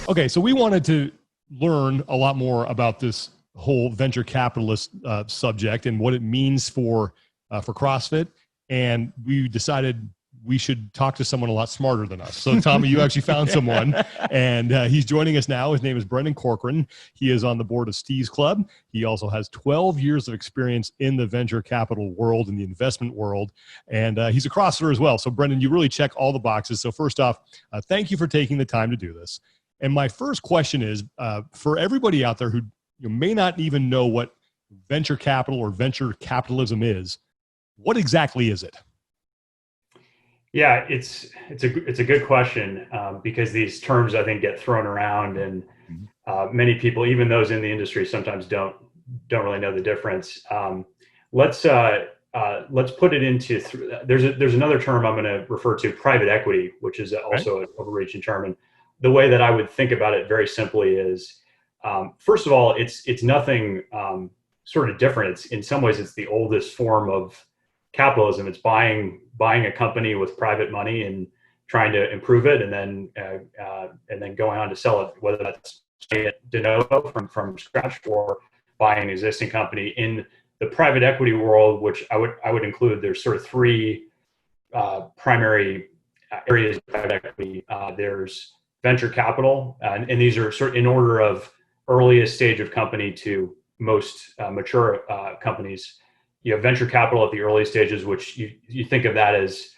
Okay, so we wanted to learn a lot more about this whole venture capitalist subject and what it means for CrossFit, and we decided we should talk to someone a lot smarter than us. So Tommy, you actually found someone, and he's joining us now. His name is Brendan Corcoran. He is on the board of Steve's Club. He also has 12 years of experience in the venture capital world, in the investment world, and he's a CrossFitter as well. So Brendan, you really check all the boxes. So first off, thank you for taking the time to do this. And my first question is, for everybody out there who may not even know what venture capital or venture capitalism is, what exactly is it? Yeah, it's a good question, because these terms I think get thrown around, and many people, even those in the industry, sometimes don't really know the difference. Let's put it into there's another term I'm going to refer to, private equity, which is also an overreaching term. And the way that I would think about it very simply is, first of all, it's nothing sort of different. It's in some ways it's the oldest form of capitalism. It's buying a company with private money and trying to improve it, and then going on to sell it, whether that's de novo from scratch or buying an existing company. In the private equity world, which I would include, there's sort of three primary areas of private equity. There's venture capital, and these are sort of in order of earliest stage of company to most mature companies. You have venture capital at the early stages, which you think of that as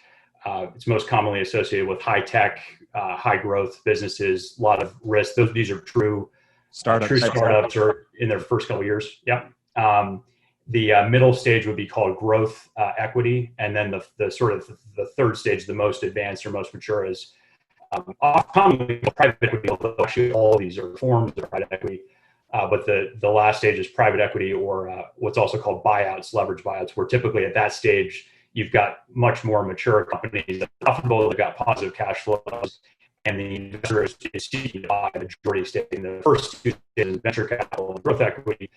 it's most commonly associated with high tech, high growth businesses, a lot of risk. These are true startups or in their first couple of years. Yep. The middle stage would be called growth equity, and then the sort of the third stage, the most advanced or most mature, is commonly private equity. Although actually all these are forms of private equity. But the last stage is private equity, or what's also called buyouts, leverage buyouts, where typically at that stage, you've got much more mature companies that are profitable, they've got positive cash flows, and the investor is seeking to buy a majority stake. In the first two stages, venture capital and growth equity,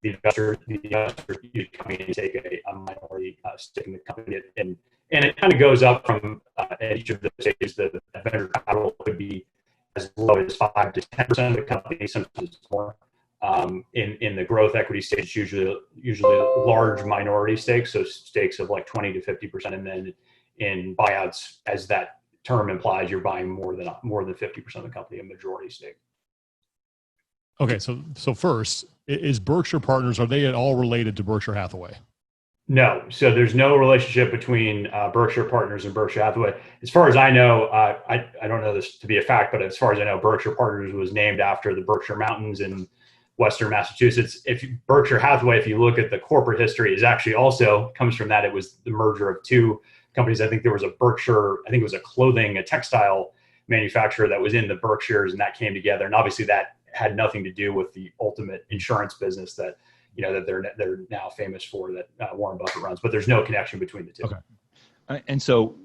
the investor usually coming in to take a minority stake in the company. And it kind of goes up from at each of the stages. The venture capital could be as low as 5 to 10% of the company, sometimes it's more. In the growth equity stage, usually large minority stakes, so stakes of like 20 to 50%, and then in buyouts, as that term implies, you're buying more than 50% of the company, a majority stake. Okay, so first, is Berkshire Partners, are they at all related to Berkshire Hathaway? No, so there's no relationship between Berkshire Partners and Berkshire Hathaway. As far as I know, I don't know this to be a fact, but as far as I know, Berkshire Partners was named after the Berkshire Mountains in Western Massachusetts. Berkshire Hathaway, if you look at the corporate history, is actually also comes from that. It was the merger of two companies. I think there was a Berkshire, I think it was a textile manufacturer that was in the Berkshires, and that came together. And obviously that had nothing to do with the ultimate insurance business that they're now famous for, that Warren Buffett runs. But there's no connection between the two. Okay. And so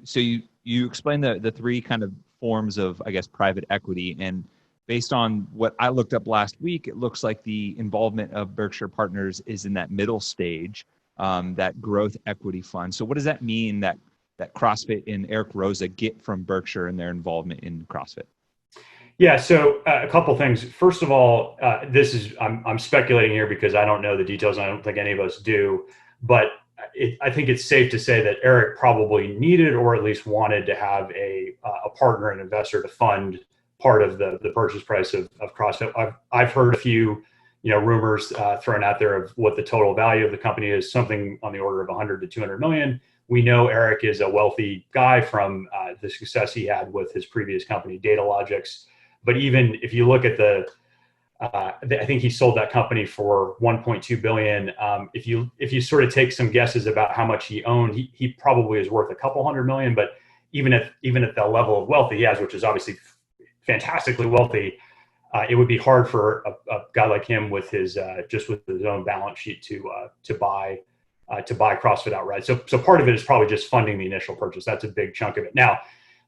you explained the three kind of forms of, I guess, private equity, and based on what I looked up last week, it looks like the involvement of Berkshire Partners is in that middle stage, that growth equity fund. So what does that mean that CrossFit and Eric Roza get from Berkshire and their involvement in CrossFit? Yeah, so a couple things. First of all, I'm speculating here because I don't know the details, and I don't think any of us do, but I think it's safe to say that Eric probably needed, or at least wanted, to have a partner, an investor, to fund part of the purchase price of CrossFit. I've heard a few, rumors thrown out there of what the total value of the company is, something on the order of 100 to 200 million. We know Eric is a wealthy guy from the success he had with his previous company, Datalogix. But even if you look at I think he sold that company for 1.2 billion. If you sort of take some guesses about how much he owned, he probably is worth a couple $100 million. But even at the level of wealth he has, which is obviously fantastically wealthy, it would be hard for a guy like him with his own balance sheet to buy CrossFit outright. So part of it is probably just funding the initial purchase. That's a big chunk of it. Now,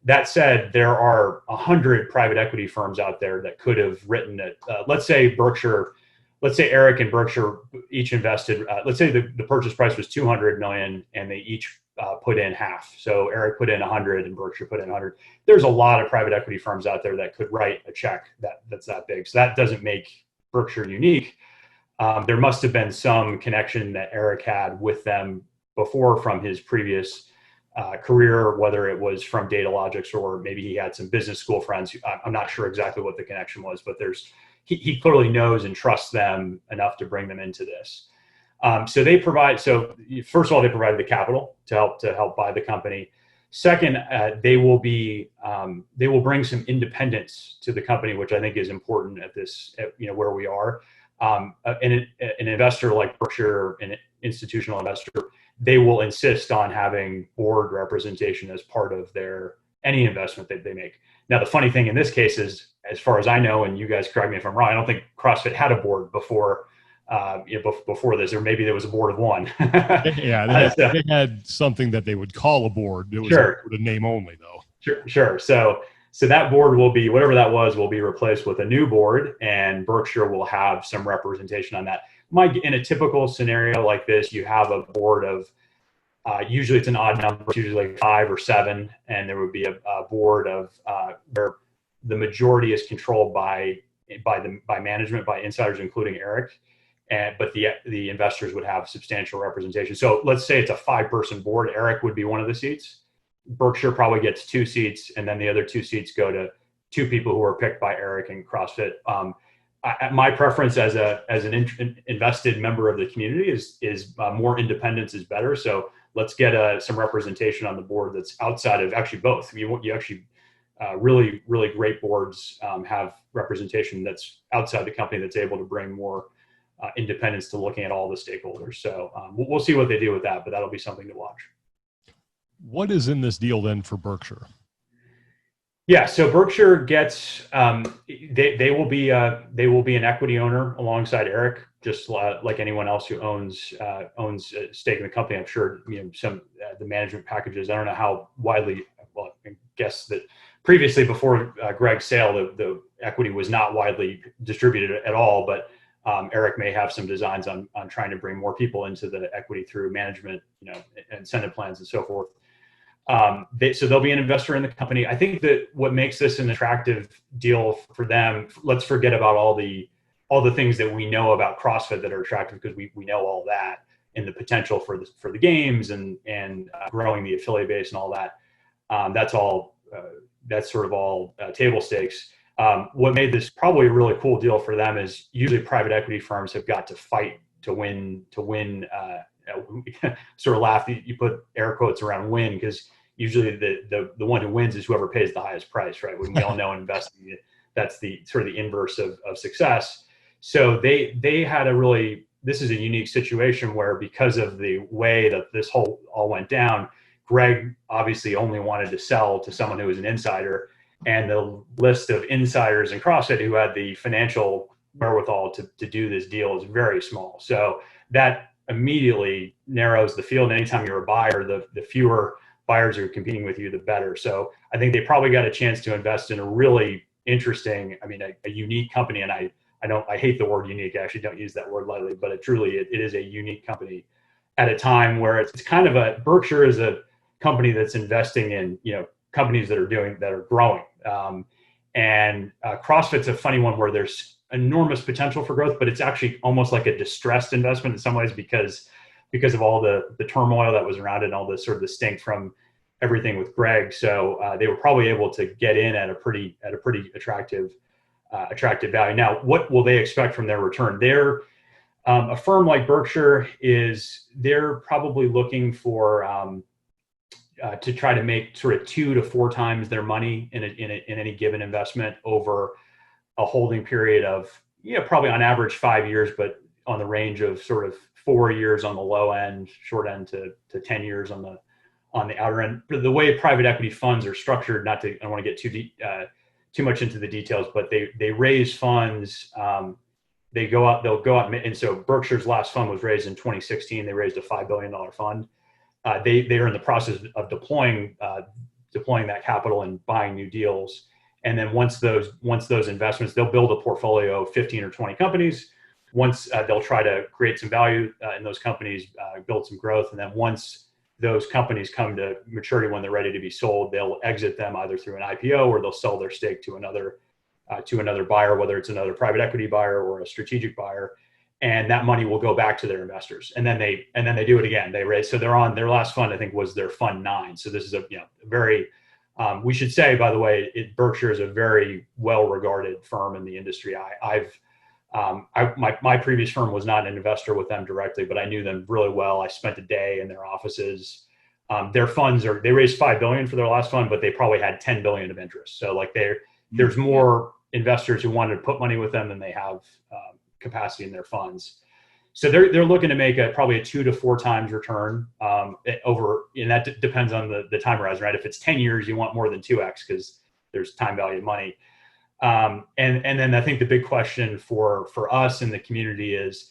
that said, there are 100 private equity firms out there that could have written it. Let's say Eric and Berkshire each invested. Let's say the purchase price was 200 million, and they each put in half. So Eric put in 100 and Berkshire put in 100. There's a lot of private equity firms out there that could write a check that's that big. So that doesn't make Berkshire unique. There must have been some connection that Eric had with them before from his previous career, whether it was from Datalogix or maybe he had some business school friends. I'm not sure exactly what the connection was, but he clearly knows and trusts them enough to bring them into this. So they provide. So first of all, they provided the capital to help buy the company. Second, they will bring some independence to the company, which I think is important at this, where we are. An investor like Berkshire, an institutional investor, they will insist on having board representation as part of any investment that they make. Now, the funny thing in this case is, as far as I know, and you guys correct me if I'm wrong, I don't think CrossFit had a board before this, or maybe there was a board of one. Yeah, they had something that they would call a board. It was a name only, though. Sure. So that board will be, whatever that was, will be replaced with a new board, and Berkshire will have some representation on that. In a typical scenario like this, you have a board of, usually it's an odd number, it's usually like 5 or 7, and there would be a board of where the majority is controlled by management, by insiders, including Eric, but the investors would have substantial representation. So let's say it's a 5-person board. Eric would be one of the seats. Berkshire probably gets 2 seats, and then the other 2 seats go to 2 people who are picked by Eric and CrossFit. My preference as an invested member of the community is more independence is better. So let's get some representation on the board that's outside of actually both. You actually really, really great boards have representation that's outside the company that's able to bring more independence to looking at all the stakeholders. So we'll see what they do with that, but that'll be something to watch. What is in this deal then for Berkshire? Yeah, so Berkshire gets they will be an equity owner alongside Eric, just like anyone else who owns a stake in the company. I'm sure some the management packages. I don't know how widely. Well, I guess that previously before Greg's sale, the equity was not widely distributed at all. But Eric may have some designs on trying to bring more people into the equity through management, incentive plans and so forth. So they'll be an investor in the company. I think that what makes this an attractive deal for them, let's forget about all the things that we know about CrossFit that are attractive, because we know all that, and the potential for the games and growing the affiliate base and all that. That's sort of all table stakes. What made this probably a really cool deal for them is usually private equity firms have got to fight to win. Sort of laugh. You put air quotes around win, because usually the one who wins is whoever pays the highest price, right? We all know in investing, that's the sort of the inverse of success. So they had this is a unique situation where, because of the way that this all went down, Greg obviously only wanted to sell to someone who was an insider, and the list of insiders in CrossFit who had the financial wherewithal to do this deal is very small. So that immediately narrows the field. Anytime you're a buyer, the fewer buyers who are competing with you, the better. So I think they probably got a chance to invest in a really interesting, a unique company. And I hate the word unique. I actually don't use that word lightly, but it is a unique company at a time where it's kind of Berkshire is a company that's investing in, companies that are growing. And CrossFit's a funny one where there's enormous potential for growth, but it's actually almost like a distressed investment in some ways because of all the turmoil that was around it and all the sort of the stink from everything with Greg. So they were probably able to get in at a pretty attractive value. Now, what will they expect from their return? They're a firm like Berkshire they're probably looking for to try to make sort of 2 to 4 times their money in any given investment over a holding period of, probably on average 5 years, but on the range of sort of 4 years on the low end, short end to 10 years on the outer end. The way private equity funds are structured, I don't want to get too much into the details, but they raise funds. They'll go out, and so Berkshire's last fund was raised in 2016. They raised a $5 billion fund. They are in the process of deploying that capital and buying new deals. And then once those investments, they'll build a portfolio of 15 or 20 companies. Once they'll try to create some value in those companies, build some growth. And then once those companies come to maturity when they're ready to be sold, they'll exit them either through an IPO or they'll sell their stake to another buyer, whether it's another private equity buyer or a strategic buyer, and that money will go back to their investors. And then they do it again. They raise. So they're on their last fund, I think, was their fund 9. So this is a very we should say, by the way, Berkshire is a very well-regarded firm in the industry. My previous firm was not an investor with them directly, but I knew them really well. I spent a day in their offices. Their funds they raised $5 billion for their last fund, but they probably had $10 billion of interest. So like there's more investors who wanted to put money with them than they have capacity in their funds. So they're looking to make probably a 2 to 4 times return over, and that depends on the time horizon, right? If it's 10 years, you want more than 2x because there's time value of money. And then I think the big question for us in the community is,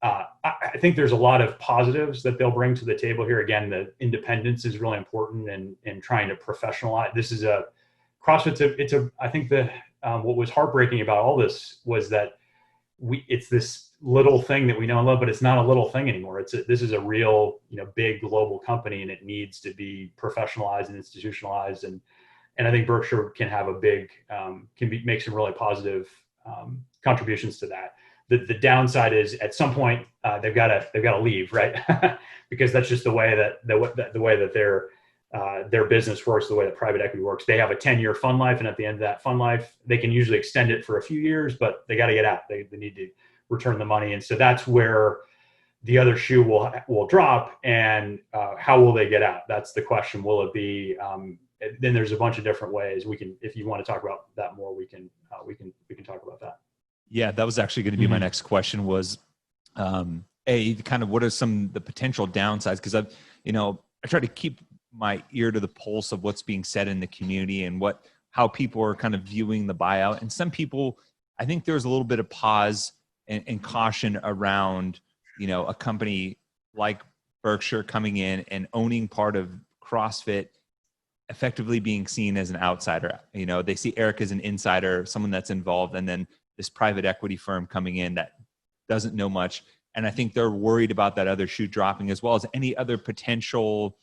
I think there's a lot of positives that they'll bring to the table here. Again, the independence is really important in trying to professionalize. This is CrossFit's I think what was heartbreaking about all this was that it's this little thing that we know and love, but it's not a little thing anymore. This is a real, big global company, and it needs to be professionalized and institutionalized. And I think Berkshire can have make some really positive contributions to that. The downside is at some point they've got to leave, right? Because that's just the way that their business works, the way that private equity works. They have a 10-year fund life, and at the end of that fund life, they can usually extend it for a few years, but they got to get out. They need to return the money, and so that's where the other shoe will drop. And how will they get out? That's the question. Will it be? Then there's a bunch of different ways. We can, if you want to talk about that more, we can talk about that. Yeah, that was actually going to be my next question. Was kind of what are the potential downsides? Because I try to keep my ear to the pulse of what's being said in the community and how people are kind of viewing the buyout. And some people, I think there's a little bit of pause and caution around, a company like Berkshire coming in and owning part of CrossFit, effectively being seen as an outsider. They see Eric as an insider, someone that's involved, and then this private equity firm coming in that doesn't know much. And I think they're worried about that other shoe dropping, as well as any other potential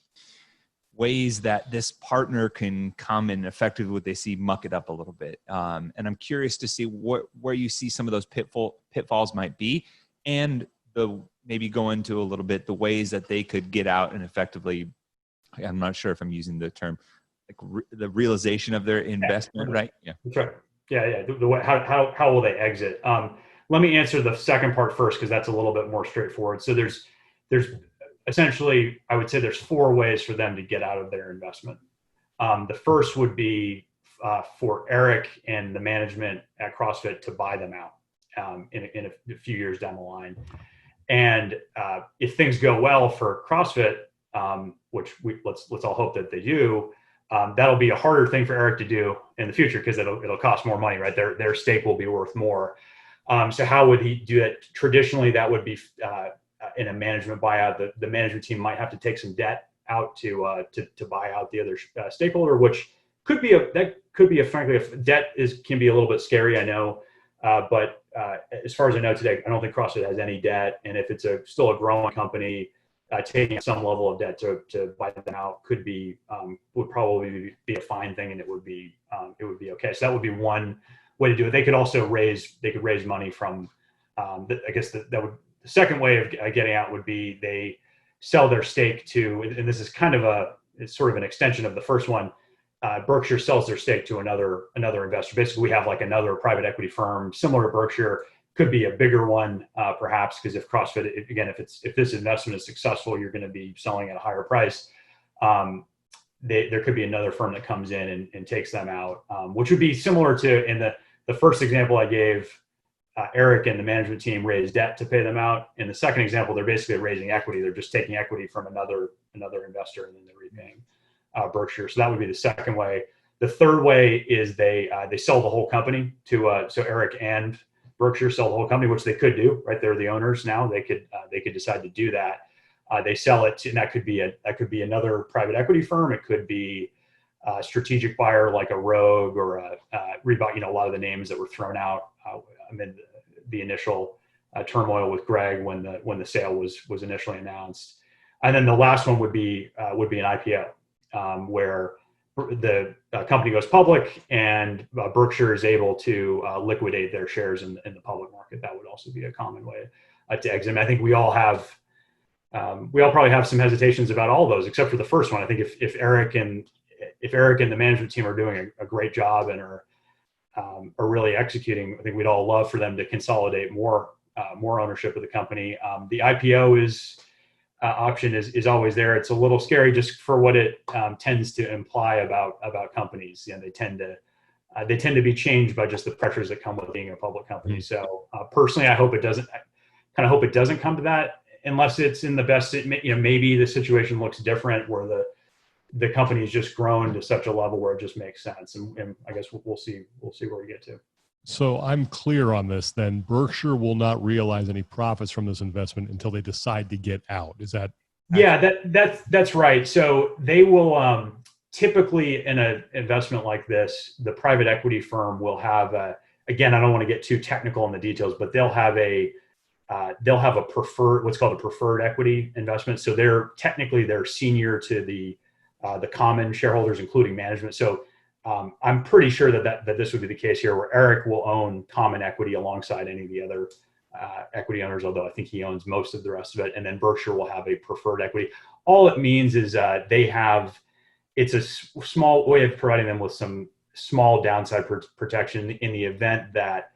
ways that this partner can come and effectively what they see muck it up a little bit. And I'm curious to see where you see some of those pitfalls might be, and maybe go into a little bit the ways that they could get out and effectively, I'm not sure if I'm using the term, like the realization of their investment, right? Yeah. That's right. Yeah. The way, how will they exit? Let me answer the second part first, because that's a little bit more straightforward. So there's essentially, I would say there's 4 ways for them to get out of their investment. The first would be for Eric and the management at CrossFit to buy them out in a few years down the line. And if things go well for CrossFit, which let's all hope that they do, that'll be a harder thing for Eric to do in the future, because it'll cost more money, right? Their stake will be worth more. So how would he do it? Traditionally, that would be in a management buyout. The management team might have to take some debt out to buy out the other stakeholder, which could be frankly, debt can be a little bit scary, I know, but as far as I know today, I don't think CrossFit has any debt, and if it's still a growing company, taking some level of debt to buy them out would probably be a fine thing, and it would be okay. So that would be one way to do it. They could also raise money from. The second way of getting out would be they sell their stake to, and this is it's sort of an extension of the first one. Berkshire sells their stake to another investor. Basically, we have like another private equity firm similar to Berkshire, could be a bigger one, perhaps, because if CrossFit, if this investment is successful, you're going to be selling at a higher price. There could be another firm that comes in and takes them out, which would be similar to in the first example I gave. Eric and the management team raised debt to pay them out. In the second example, they're basically raising equity. They're just taking equity from another investor, and then they're repaying Berkshire. So that would be the second way. The third way is they sell the whole company to so Eric and Berkshire sell the whole company, which they could do, right? They're the owners now. They could decide to do that. They sell it to, and that could be another private equity firm. It could be a strategic buyer like a Rogue or a Reebok. A lot of the names that were thrown out. The initial turmoil with Greg when the sale was initially announced. And then the last one would be an IPO, where the company goes public and Berkshire is able to liquidate their shares in the public market. That would also be a common way to exit. I think we all probably have some hesitations about all those, except for the first one. I think if Eric and the management team are doing a great job and are really executing, I think we'd all love for them to consolidate more ownership of the company. The IPO option is always there. It's a little scary just for what it tends to imply about companies. They tend to be changed by just the pressures that come with being a public company. So personally, I hope it doesn't come to that, unless it's in the best. Maybe the situation looks different where the company's just grown to such a level where it just makes sense. And I guess we'll see where we get to. So I'm clear on this then. Berkshire will not realize any profits from this investment until they decide to get out. Is that? Yeah, that's right. So they will typically, in an investment like this, the private equity firm will have again, I don't want to get too technical in the details, but they'll have a preferred, what's called a preferred equity investment. So they're senior to the common shareholders, including management. So I'm pretty sure that this would be the case here, where Eric will own common equity alongside any of the other equity owners, although I think he owns most of the rest of it. And then Berkshire will have a preferred equity. All it means is it's a small way of providing them with some small downside protection in the event that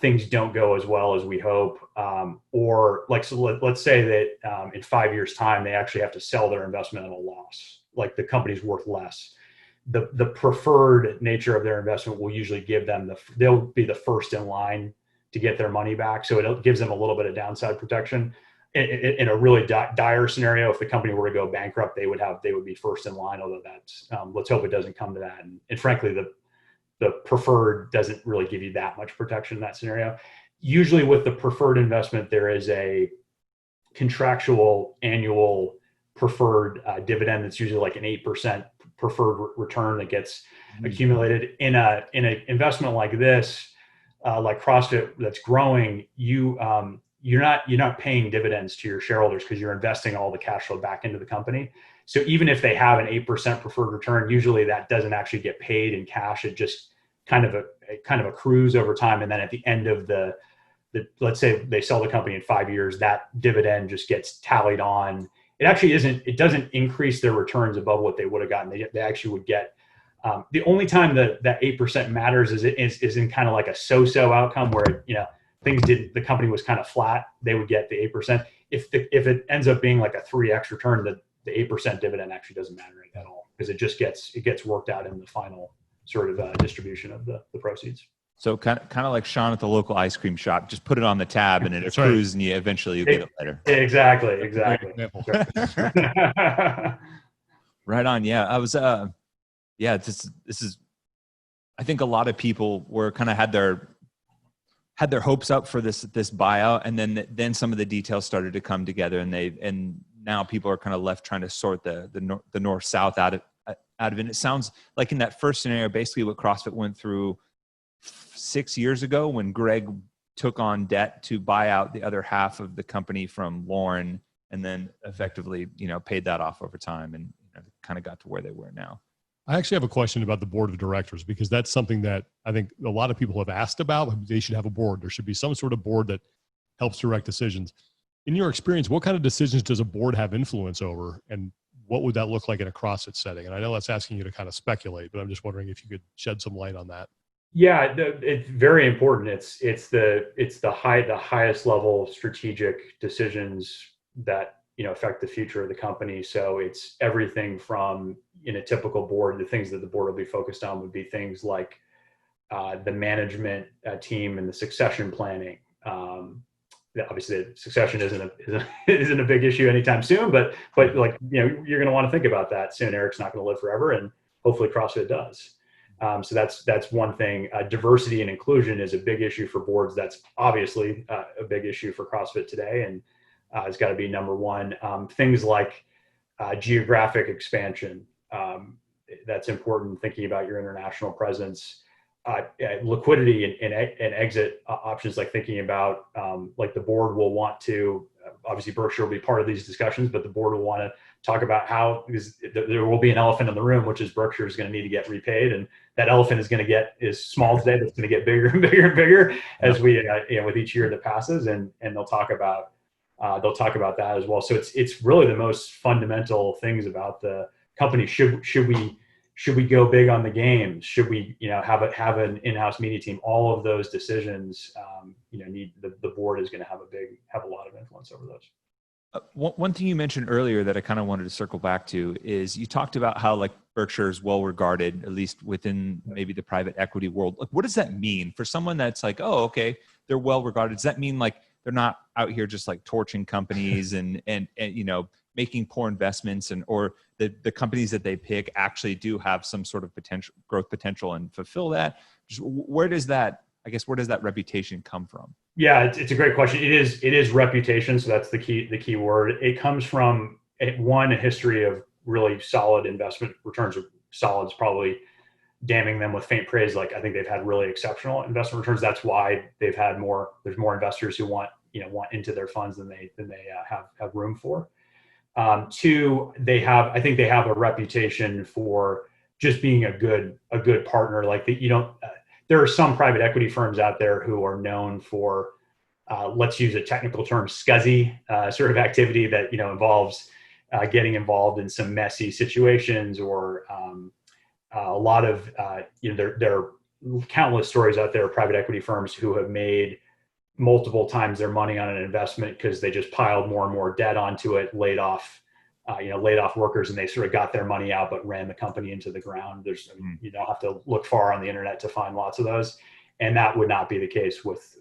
things don't go as well as we hope. Let's say that in 5 years' time, they actually have to sell their investment at a loss, like the company's worth less. The preferred nature of their investment will usually give them they'll be the first in line to get their money back. So it gives them a little bit of downside protection. In a really dire scenario, if the company were to go bankrupt, they would be first in line. Although that's let's hope it doesn't come to that. And frankly, the preferred doesn't really give you that much protection in that scenario. Usually with the preferred investment, there is a contractual annual preferred dividend that's usually like an 8% preferred return that gets accumulated. In an investment like this, like CrossFit that's growing, you're not paying dividends to your shareholders because you're investing all the cash flow back into the company. So even if they have an 8% preferred return, usually that doesn't actually get paid in cash. It just kind of accrues over time. And then at the end of let's say they sell the company in 5 years, that dividend just gets tallied on. It doesn't increase their returns above what they would have gotten. They actually would get, the only time that 8% matters is in kind of like a so-so outcome where, the company was kind of flat, they would get the 8%. If it ends up being like a 3x return, the 8% dividend actually doesn't matter at all, because it gets worked out in the final sort of distribution of the proceeds. So kind of like Sean at the local ice cream shop, just put it on the tab and it accrues, and you eventually get it later. Exactly. Right on. Yeah, I was. This is. I think a lot of people were kind of had their hopes up for this buyout, and then some of the details started to come together, and now people are kind of left trying to sort the north south out of it. And it sounds like in that first scenario, basically what CrossFit went through 6 years ago when Greg took on debt to buy out the other half of the company from Lauren, and then effectively, paid that off over time, and kind of got to where they were now. I actually have a question about the board of directors, because that's something that I think a lot of people have asked about. They should have a board. There should be some sort of board that helps direct decisions. In your experience, what kind of decisions does a board have influence over, and what would that look like in a CrossFit setting? And I know that's asking you to kind of speculate, but I'm just wondering if you could shed some light on that. Yeah, it's very important. It's the highest level strategic decisions that affect the future of the company. So it's everything from, in a typical board, the things that the board will be focused on would be things like the management team and the succession planning. Obviously, succession isn't a big issue anytime soon, but like you're going to want to think about that soon. Eric's not going to live forever, and hopefully CrossFit does. So that's one thing. Diversity and inclusion is a big issue for boards. That's obviously a big issue for CrossFit today, and it's got to be number one. Things like geographic expansion. That's important, thinking about your international presence. liquidity and exit options, like thinking about like the board will want to, obviously Berkshire will be part of these discussions, but the board will want to talk about how, because there will be an elephant in the room, which is Berkshire is going to need to get repaid, and that elephant is going to get is small today, but it's going to get bigger and bigger and bigger as we with each year that passes, and they'll talk about that as well. So it's really the most fundamental things about the company. Should we go big on the games? Should we, have an in-house media team? All of those decisions, need the board is going to have a lot of influence over those. One thing you mentioned earlier that I kind of wanted to circle back to is you talked about how like Berkshire is well regarded, at least within maybe the private equity world. Like, what does that mean for someone that's like, oh, okay, they're well regarded? Does that mean like they're not out here just like torching companies and making poor investments, or the companies that they pick actually do have some sort of growth potential and fulfill that? Just where does that reputation come from? Yeah, it's a great question. It is reputation. So that's the key word. It comes from a history of really solid investment returns. Solid's probably damning them with faint praise. Like, I think they've had really exceptional investment returns. That's why they've had there's more investors who want into their funds than they have room for. Two, I think they have a reputation for just being a good partner. Like there are some private equity firms out there who are known for, let's use a technical term, scuzzy sort of activity that, involves getting involved in some messy situations, or a lot of, there are countless stories out there of private equity firms who have made multiple times their money on an investment because they just piled more and more debt onto it, laid off workers, and they sort of got their money out but ran the company into the ground. You don't have to look far on the internet to find lots of those, and that would not be the case with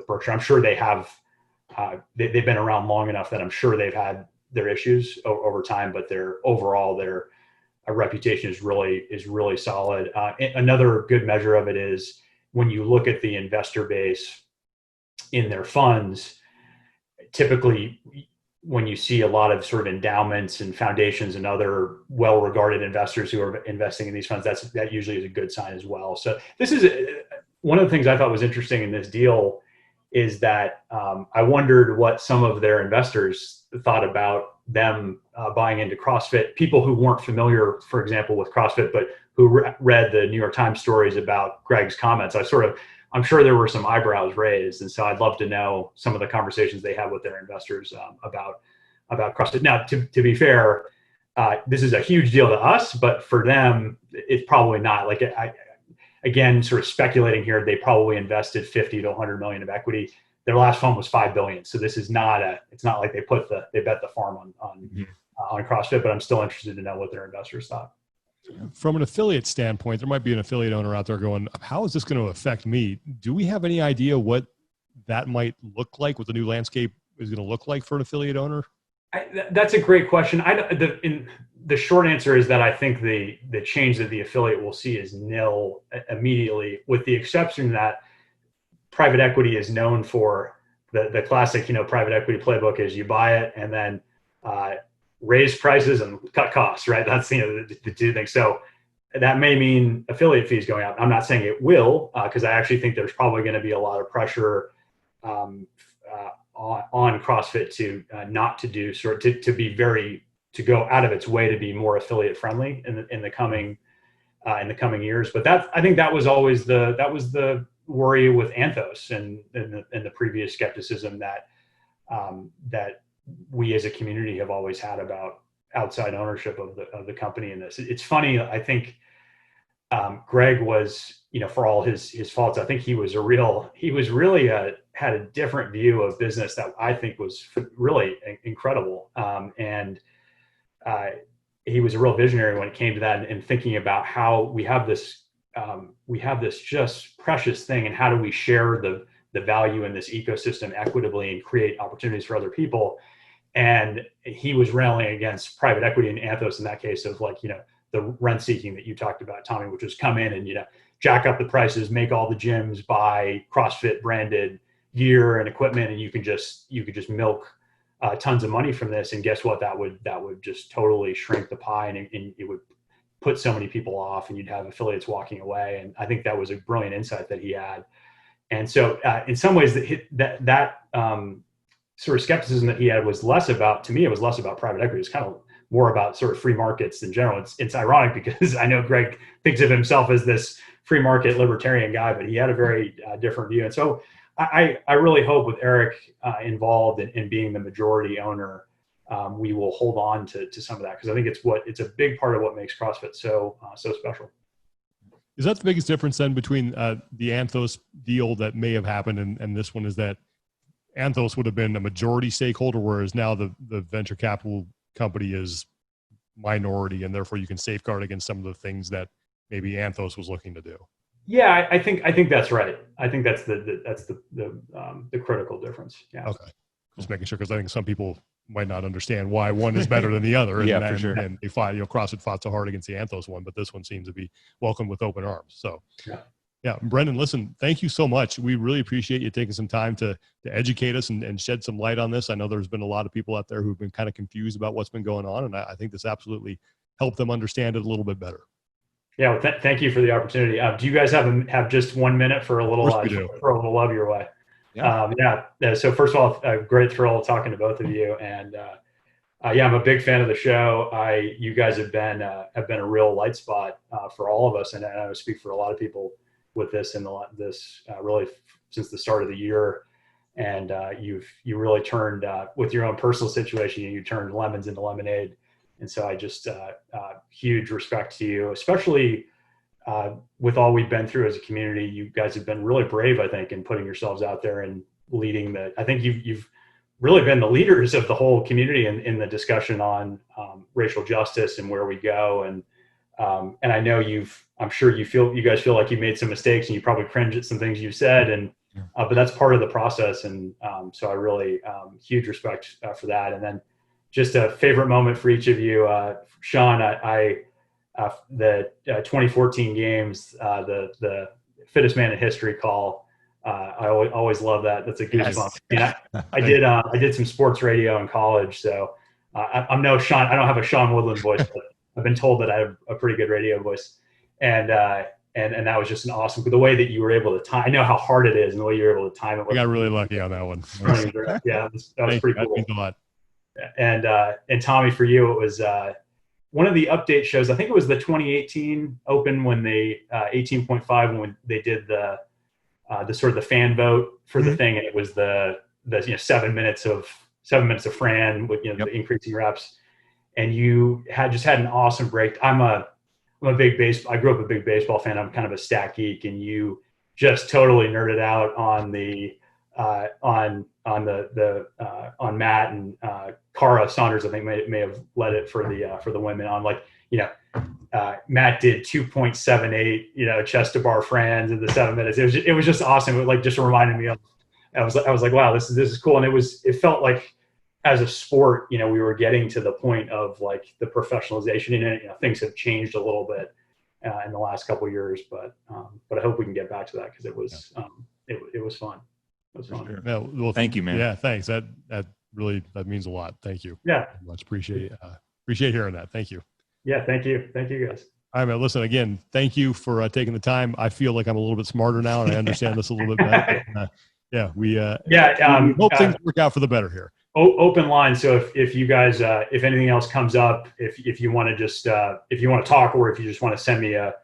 Berkshire. I'm sure they have they've been around long enough that I'm sure they've had their issues over time, but their reputation is really solid. Another good measure of it is when you look at the investor base in their funds. Typically, when you see a lot of sort of endowments and foundations and other well-regarded investors who are investing in these funds, that usually is a good sign as well. So this is one of the things I thought was interesting in this deal is that I wondered what some of their investors thought about them buying into CrossFit. People who weren't familiar, for example, with CrossFit, but who read the New York Times stories about Greg's comments. I'm sure there were some eyebrows raised. And so I'd love to know some of the conversations they had with their investors about CrossFit. Now, to be fair, this is a huge deal to us, but for them, it's probably not. Like, again, sort of speculating here, they probably invested 50 to 100 million of equity. Their last fund was 5 billion. So this is it's not like they bet the farm on CrossFit, but I'm still interested to know what their investors thought. From an affiliate standpoint, there might be an affiliate owner out there going, how is this going to affect me? Do we have any idea what that might look like, what the new landscape is going to look like for an affiliate owner? That's a great question. The short answer is that I think the change that the affiliate will see is nil immediately, with the exception that private equity is known for the classic, private equity playbook is you buy it and then raise prices and cut costs, right? That's the two things. So that may mean affiliate fees going up. I'm not saying it will, because I actually think there's probably going to be a lot of pressure on CrossFit to not to do to go out of its way to be more affiliate friendly in the coming years. But I think that was always the worry with Anthos and the previous skepticism that we as a community have always had about outside ownership of the company in this. It's funny. I think Greg was, for all his faults, I think he was really had a different view of business that I think was really incredible. And he was a real visionary when it came to that, and thinking about how we have this just precious thing, and how do we share the value in this ecosystem equitably and create opportunities for other people. And he was railing against private equity and Anthos in that case of the rent seeking that you talked about, Tommy, which was come in and, jack up the prices, make all the gyms buy CrossFit branded gear and equipment. And you could just milk tons of money from this. And guess what? That would just totally shrink the pie, and it would put so many people off, and you'd have affiliates walking away. And I think that was a brilliant insight that he had. And so in some ways that sort of skepticism that he had was less about, to me, it was less about private equity. It's kind of more about sort of free markets in general. It's ironic because I know Greg thinks of himself as this free market libertarian guy, but he had a very different view. And so I really hope with Eric involved in being the majority owner, we will hold on to some of that, because I think it's a big part of what makes CrossFit so special. Is that the biggest difference then between the Anthos deal that may have happened and this one, is that Anthos would have been a majority stakeholder, whereas now the venture capital company is minority, and therefore you can safeguard against some of the things that maybe Anthos was looking to do? Yeah, I think that's right. I think that's the critical difference. Yeah. Okay. Just making sure, because I think some people might not understand why one is better than the other. Yeah, for sure. And they fight, CrossFit fought so hard against the Anthos one, but this one seems to be welcomed with open arms. So yeah, Brendan, listen, thank you so much. We really appreciate you taking some time to educate us and shed some light on this. I know there's been a lot of people out there who've been kind of confused about what's been going on, and I think this absolutely helped them understand it a little bit better. Yeah, well, thank you for the opportunity. Do you guys have just 1 minute for a little love your way? Yeah. So first of all, a great thrill talking to both of you, and I'm a big fan of the show. You guys have been a real light spot for all of us, and I would speak for a lot of people with this and really since the start of the year. And you really turned with your own personal situation, you turned lemons into lemonade. And so I just huge respect to you, especially with all we've been through as a community. You guys have been really brave, I think, in putting yourselves out there and leading I think you've really been the leaders of the whole community in the discussion on racial justice and where we go. And I know I'm sure you guys feel like you made some mistakes, and you probably cringe at some things you've said, but that's part of the process. And so I really huge respect for that. And then just a favorite moment for each of you, Sean. The 2014 games, the fittest man in history call. I always love that. That's a goosebump. Yes. I did some sports radio in college, so I'm no Sean. I don't have a Sean Woodland voice, but I've been told that I have a pretty good radio voice. And that was just an awesome, the way that you were able to time. I know how hard it is, and the way you were able to time it. I got really lucky on that one. Yeah, that was pretty cool. That means a lot. And Tommy, for you, it was one of the update shows. I think it was the 2018 Open when they 18.5 when they did the sort of the fan vote for the thing, and it was the 7 minutes of Fran with the increasing reps, and you had an awesome break. I'm a big I grew up a big baseball fan. I'm kind of a stat geek, and you just totally nerded out on the on Matt and Cara Saunders. I think may have led it for the women on Matt did 2.78 chest to bar Frans in the 7 minutes. It was just awesome. It just reminded me of. I was like, wow, this is cool, and it felt like as a sport, we were getting to the point of the professionalization in it. Things have changed a little bit in the last couple of years, but I hope we can get back to that, because it was it was fun. It was fun. Sure. Well, thank you, man. Yeah, thanks. That means a lot. Thank you. Yeah, much appreciate hearing that. Thank you. Yeah, thank you guys. All right, man. Listen, again, thank you for taking the time. I feel like I'm a little bit smarter now, and I understand this a little bit better. We hope things work out for the better here. Open line. So if you guys, if anything else comes up, if you want to just, if you want to talk, or if you just want to send me an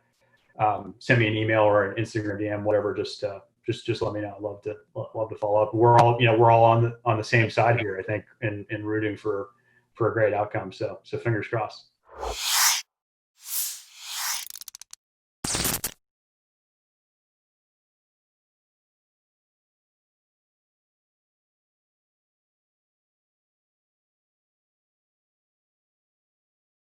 email or an Instagram DM, whatever, just let me know. I'd love to follow up. We're all on the same side here, I think, in rooting for a great outcome. So fingers crossed.